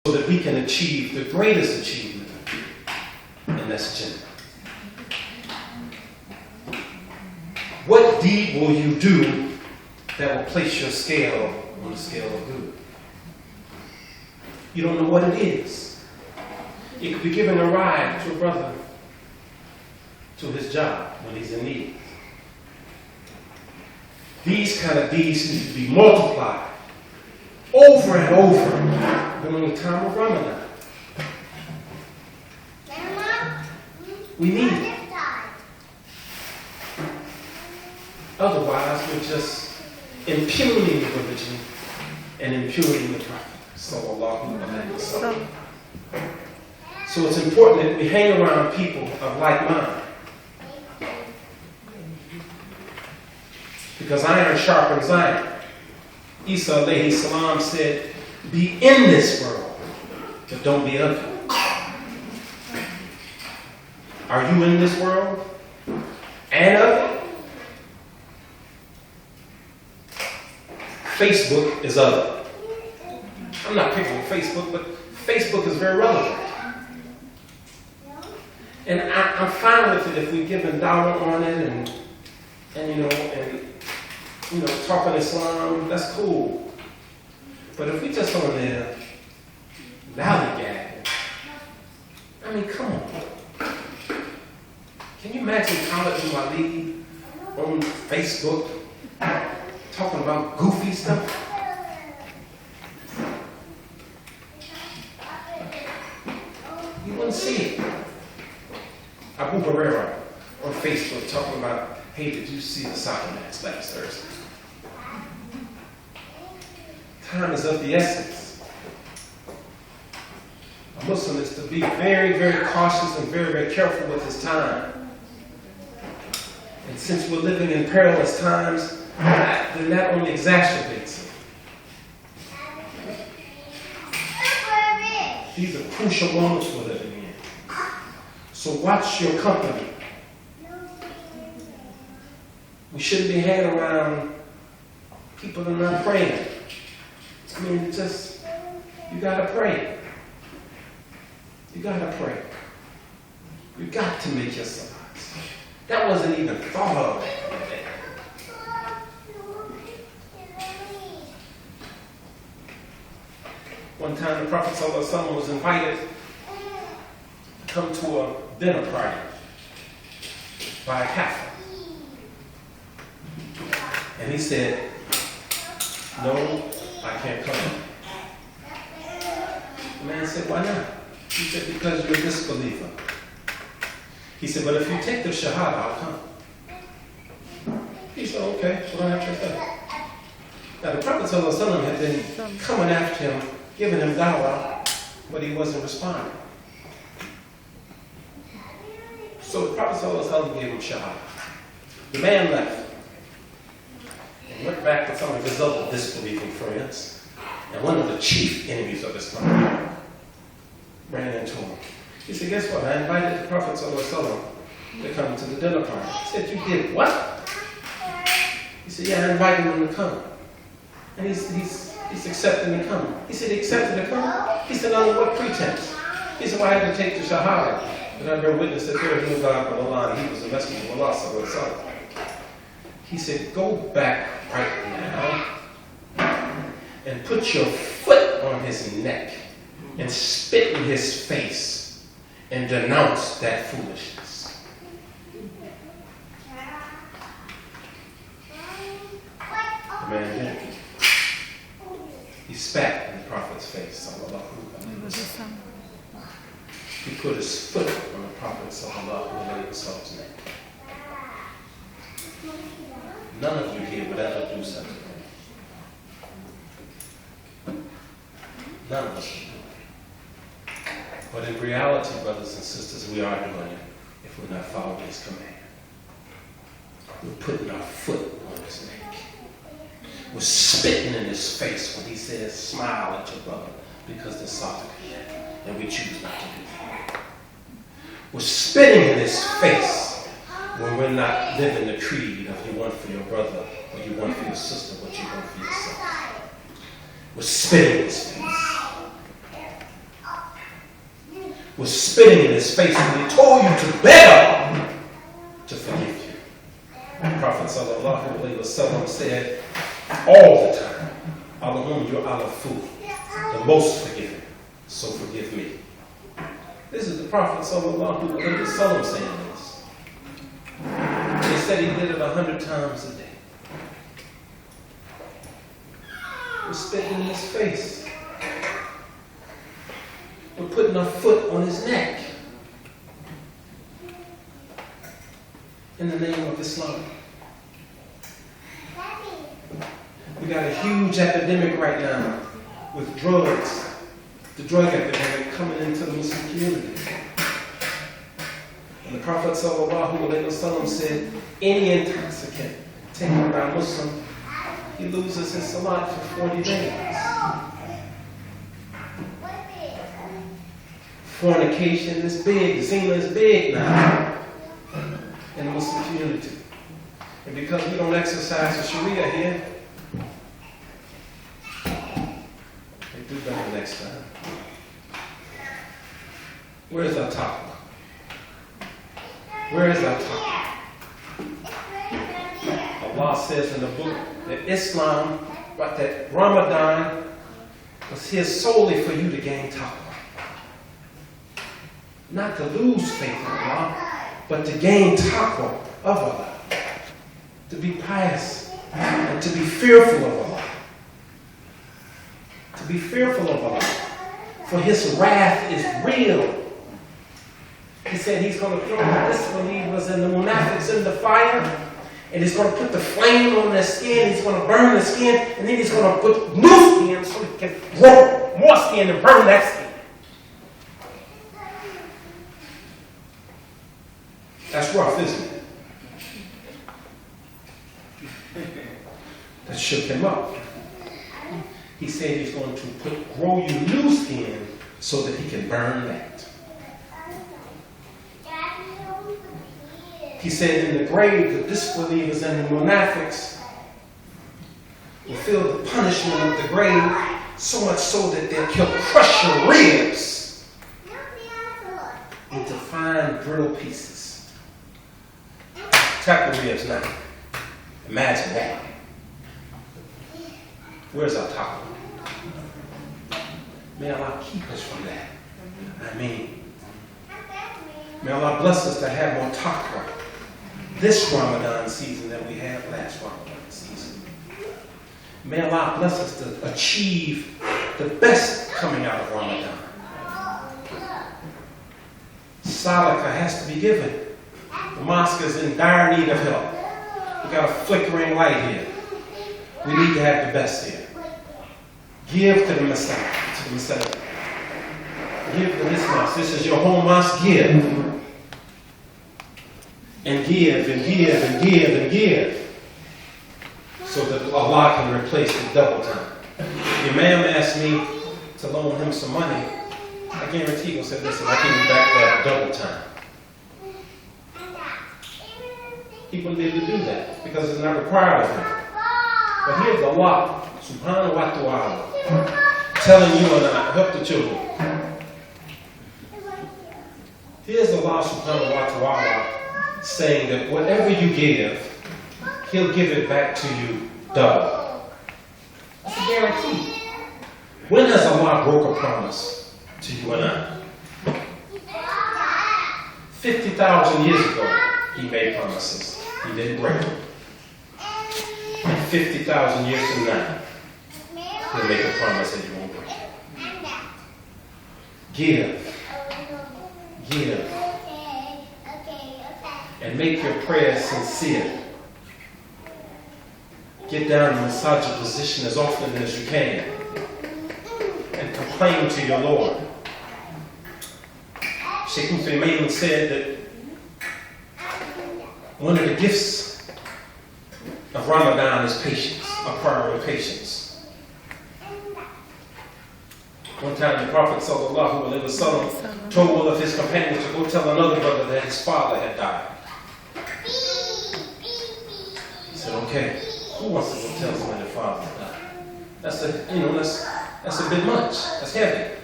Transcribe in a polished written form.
so that we can achieve the greatest achievement, and that's gender. What deed will you do that will place your scale on the scale of good? You don't know what it is. It could be giving a ride to a brother to his job when he's in need. These kind of deeds need to be multiplied over and over during the time of Ramadan. We need it. Otherwise, we're just impugning the religion and impugning the Prophet. Sallallahu alaihi wasallam. So it's important that we hang around people of like mind. Because iron sharpens iron. Isa alayhi salam said, be in this world, but don't be of it. Are you in this world and of it? Facebook is of it. I'm not picking on Facebook, but Facebook is very relevant. And I'm fine with it if we give a dollar on it and talking Islam, that's cool. But if we just on there lollygagging, I mean, come on. Can you imagine Khalid bin Walid on Facebook talking about goofy stuff? You wouldn't see it. Abu Hurairah on Facebook talking about, hey, did you see the soccer match last Thursday? Time is of the essence. A Muslim is to be very, very cautious and very, very careful with his time. And since we're living in perilous times, then that only exacerbates it. These are crucial moments we're living in. So watch your company. We shouldn't be hanging around people that are not praying. I mean, you gotta pray. You gotta pray. You got to make your salahs. That wasn't even thought of back in the day. One time the Prophet ﷺ was invited to come to a dinner party by a Kafir. And he said, no, I can't come. The man said, why not? He said, because you're a disbeliever. He said, but if you take the Shahada, I'll come. He said, okay, what do I have to say? Now the Prophet ﷺ had been coming after him, giving him dawah, but he wasn't responding. So the Prophet ﷺ gave him Shahada. The man left. Went back to some of his other disbelieving friends, and one of the chief enemies of Islam ran into him. He said, guess what? I invited the Prophet ﷺ to come to the dinner party. He said, you did what? He said, yeah, I invited him to come. And he's accepting to come. He said, he accepted to come? He said, under what pretense? He said, well, I had to take the Shahada, but I bear witness that there is no God but Allah, and he was the messenger of Allah ﷺ. He said, go back right now and put your foot on his neck and spit in his face and denounce that foolishness. The man did it. He spat in the Prophet's face. He put his foot on the Prophet's neck. None of you here would ever do such a thing. None of us would do it. But in reality, brothers and sisters, we are doing it if we're not following his command. We're putting our foot on his neck. We're spitting in his face when he says, smile at your brother because they're sorry. And we choose not to do that. We're spitting in his face when we're not living the creed of you want for your brother, or you want for your sister, what you want for yourself. We're spitting in his face. was spitting in his face and he told you to beg to forgive you. The Prophet sallallahu alaihi wasallam said all the time, Allahumma yu'alafu, the most forgiving, so forgive me. This is the Prophet sallallahu alaihi wasallam saying this. He said he did it 100 times a day. We're spitting in his face. We're putting our foot on his neck. In the name of Islam. We got a huge epidemic right now with drugs. The drug epidemic coming into the Muslim community. And the Prophet ﷺ said, any intoxicant taken by a Muslim, he loses his salat for 40 days. Fornication is big, zina is big now in the Muslim community. And because we don't exercise the Sharia here, they do better next time. Where's our taqwa? Where is our taqwa? Allah says in the book that Islam, but that Ramadan was here solely for you to gain taqwa. Not to lose faith in Allah, but to gain taqwa of Allah. To be pious and to be fearful of Allah. To be fearful of Allah. For his wrath is real. He said he's going to throw the disbelievers and the munafiqs in the fire, and he's going to put the flame on their skin, he's going to burn their skin, and then he's going to put new skin so he can grow more skin and burn that skin. That's rough, isn't it? That shook him up. He said he's going to grow you new skin so that he can burn that. He said in the grave, the disbelievers and the munafiqs will feel the punishment of the grave so much so that they'll crush your ribs into fine brittle pieces. Tap the ribs now. Imagine that. Where's our taqwa? May Allah keep us from that. I mean, may Allah bless us to have more taqwa this Ramadan season that we had last Ramadan season. May Allah bless us to achieve the best coming out of Ramadan. Sadaqah has to be given. The mosque is in dire need of help. We got a flickering light here. We need to have the best here. Give to the Messiah. Give to this mosque. This is your home mosque. Give. And give and give and give and give. So that Allah can replace the double time. Your man asked me to loan him some money. I guarantee he'll say, listen, I give you back that double time. He wouldn't be able to do that because it's not required of him. But here's Allah subhanahu wa ta'ala telling you and I, help the children. Here's Allah subhanahu wa ta'ala saying that whatever you give, He'll give it back to you double. That's a guarantee. When has Allah broke a promise to you and I? 50,000 years ago, He made promises. He didn't break them. And 50,000 years from now, He'll make a promise that He won't break it. Give. Give. And make your prayers sincere. Get down in the sajda position as often as you can. And complain to your Lord. Sheikh Uthaymeen said that one of the gifts of Ramadan is patience, a prayer of patience. One time the Prophet ﷺ told one of his companions to go tell another brother that his father had died. He said, okay, who wants to go tell someone their father died? That's a bit much. That's heavy.